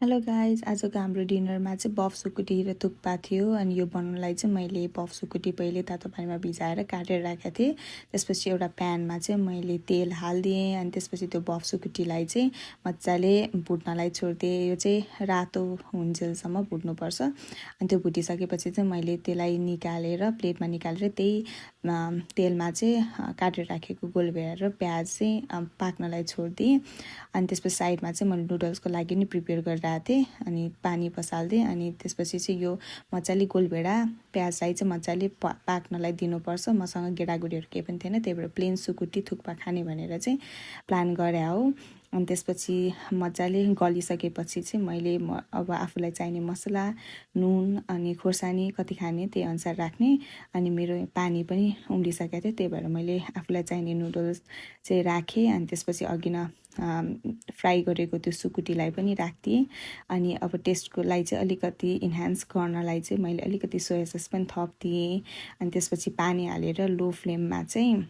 Hello guys, आजको हाम्रो डिनरमा चाहिँ बफ सुकुटी र थुक्पा थियो। अनि यो बनाउनलाई चाहिँ मैले बफ सुकुटी पहिले तातो पानीमा भिजाएर काटेर राखेको थिएँ। त्यसपछि एउटा प्यानमा चाहिँ मैले तेल हालिदिएँ अनि त्यसपछि त्यो बफ सुकुटीलाई चाहिँ मजाले भुट्नलाई छोडिदिएँ। यो चाहिँ रातो हुन्जेलसम्म भुट्नुपर्छ। अनि त्यो भुटिसकेपछि चाहिँ मैले त्यसलाई निकालेर प्लेटमा निकालेर त्यही तेलमा चाहिँ काटेर राखेको गोलभेडा र प्याज चाहिँ पाक्नलाई छोडिदिएँ। अनि त्यसपछि साइडमा चाहिँ मैले नुडल्सको लागि नि प्रिपेयर गरेर आएको थिएँ। अनि पानी पसालिदिएँ। अनि त्यसपछि चाहिँ यो मजाले गोलभेडा प्याजलाई चाहिँ मजाले पाक्नलाई दिनुपर्छ। मसँग गेडागुडीहरू केही पनि थिएन, त्यही भएर प्लेन सुकुटी थुक्पा खाने भनेर चाहिँ प्लान गरे हो। अनि त्यसपछि मजाले गलिसकेपछि चाहिँ मैले अब आफूलाई चाहिने मसला, नुन अनि खोर्सानी कति खाने त्यही अनुसार राख्ने। अनि मेरो पानी पनि उम्लिसकेको थियो, त्यही भएर मैले आफूलाई चाहिने नुडल्स चाहिँ राखेँ। अनि त्यसपछि अघि न फ्राई गरेको त्यो सुकुटीलाई पनि राखिदिएँ। अनि अब टेस्टको लागि चाहिँ अलिकति इन्हान्स गर्नलाई चाहिँ मैले अलिकति सोया सस पनि थपिदिएँ। अनि त्यसपछि पानी हालेर लो फ्लेममा चाहिँ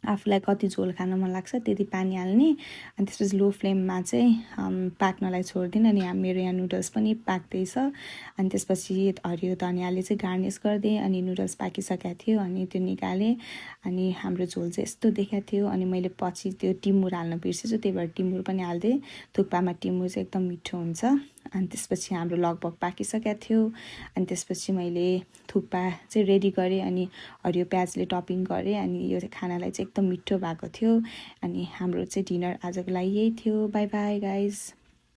आफूलाई कति झोल खान मन लाग्छ त्यति पानी हाल्ने। अनि त्यसपछि लो फ्लेममा चाहिँ पाक्नलाई छोडिदिने। अनि मेरो यहाँ नुडल्स पनि पाक्दैछ। अनि त्यसपछि हरियो धनियाँले चाहिँ गार्निस गरिदिएँ। अनि नुडल्स पाकिसकेको थियो अनि त्यो निकालेँ। अनि हाम्रो झोल चाहिँ यस्तो देखाएको थियो। अनि मैले पछि त्यो टिमुर हाल्न बिर्सेछु, त्यही भएर टिमुर पनि हालिदिएँ। थुक्पामा टिमुर चाहिँ एकदम मिठो हुन्छ। अनि त्यसपछि हाम्रो लगभग पाकिसकेको थियो। अनि त्यसपछि मैले थुक्पा चाहिँ रेडी गरेँ अनि हरियो प्याजले टपिङ गरेँ। अनि यो खानालाई चाहिँ एकदम मिठो भएको थियो। अनि हाम्रो चाहिँ डिनर आजको लागि यही थियो। By by guys.